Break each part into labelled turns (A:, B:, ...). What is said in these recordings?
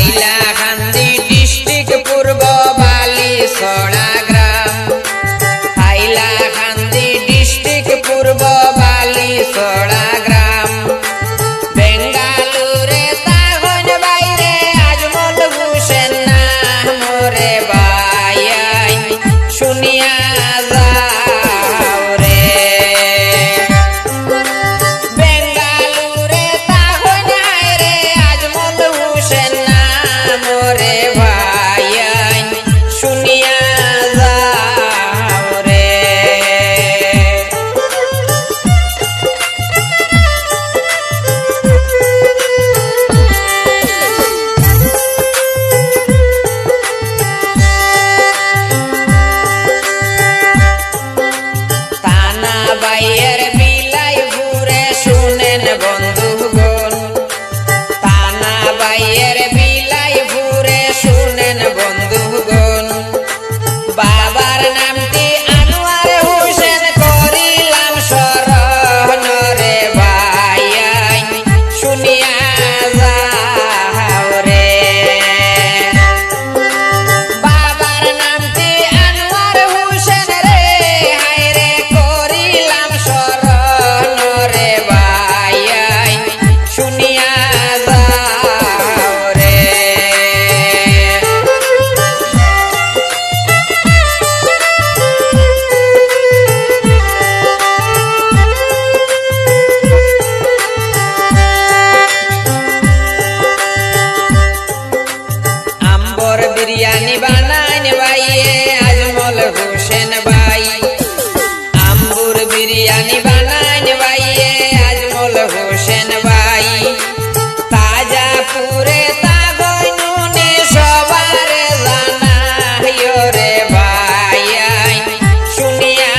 A: Hailakandi district পূর্ব বালিছড়া গ্রাম। Hailakandi district পূর্ব বালিছড়া গ্রাম। বেঙ্গালুরে তাহন বাইরে আজমল হোসেন নাম রে ভাই শুনিয়া যাও রে। বেঙ্গালুরে তাহন রে আজমল হোসেন নাম রে ভাই শুনিয়া যাও রে। তানা বাইয়ের বিলাই ঘুরে শুনেন বন্ধুগণ। তানা বাইয়ের বিলাই ঘুরে শুনেন বন্ধুগণ। বাবার নামটি আনোয়ার হোসেন করিলাম স্মরণ রে ভাই শুনিয়া যাও রে। বাবার নামটি আনোয়ার হোসেন রে হায়রে করিলাম স্মরণ রে ভাই শুনিয়া যাও রে। আম্বর বিরিয়ানি বানাইন ভাইয়ে আজমল হোসেন ভাই। আম্বুর বিরিয়ানি বানাইন ভাইয়ে আজমল হোসেন ভাই। তাজা পুরে তাগই নুনে সবার জানাইও রে ভাই শুনিয়া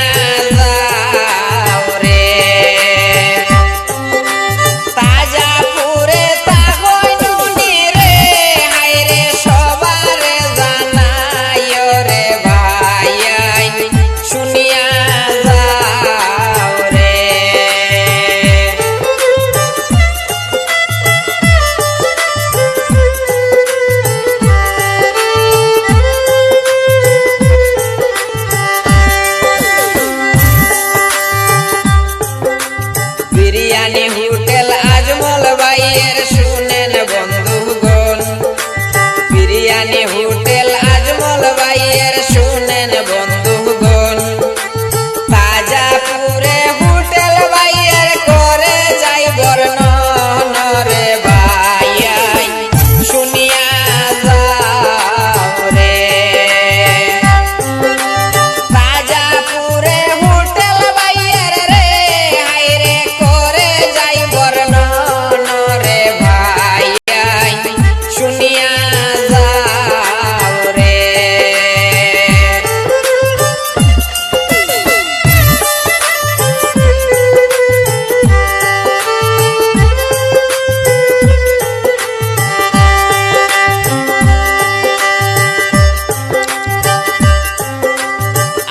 A: যাও রে। তাজা পুরে তাগই নুনি রে হায়রে সবার জানাইও রে ভাই শুনিয়া যাও রে। বিরিয়ানি হোটেল আজমল ভাইয়ের শুনেন বন্ধুগণ। বিরিয়ানি হোটেল আজমল ভাইয়ের শুনেন বন্ধুগণ। তাজা পুরে হোটেল ভাইয়ের করে যাই বর্ণন রে ভাই শুনিয়া যাও রে। তাজা পুরে হোটেল ভাইয়ের রে হায়রে করে যাই বর্ণন রে ভাই শুনিয়া যাও রে।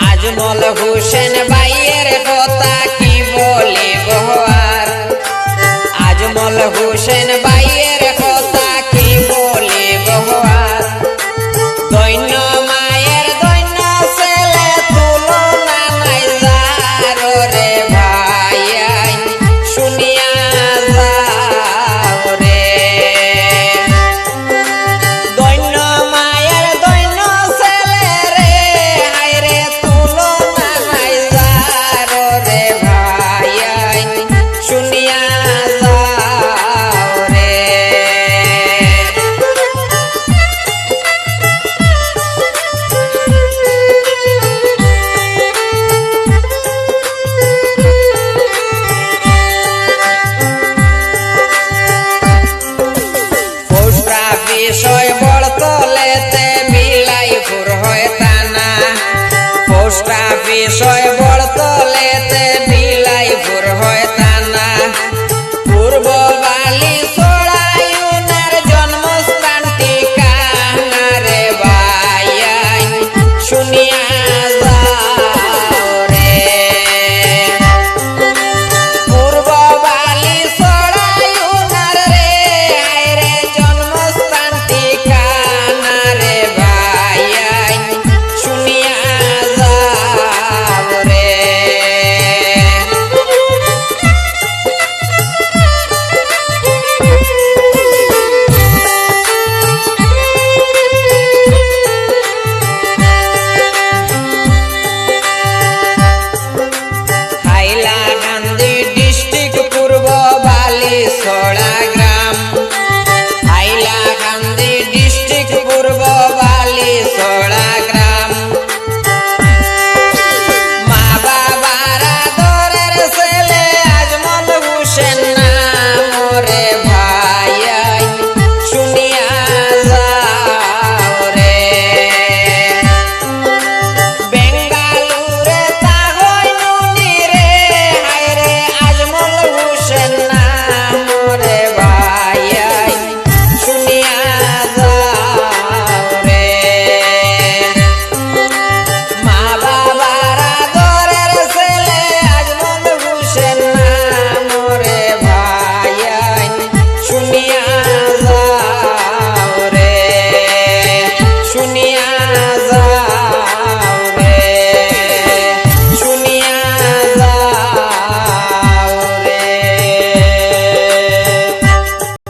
A: আজমল হোসেন ভাইয়ের কথা কি বলিব আর। আজমল হোসেন ভাইয়ের কথা কি বলিব আর। দৈন্য মায়ের দৈন্য ছেলে তুলনা নাই যার রে ভাই শুনিয়া যাও রে। দৈন্য মায়ের দৈন্য ছেলে রে হায়রে তুলনা নাই যার রে ভাই শুনিয়া যাও রে। পোস্ট অফিস হয় বড়তলেতে বিলাইপুর হয় তানা। পোস্ট অফিস হয়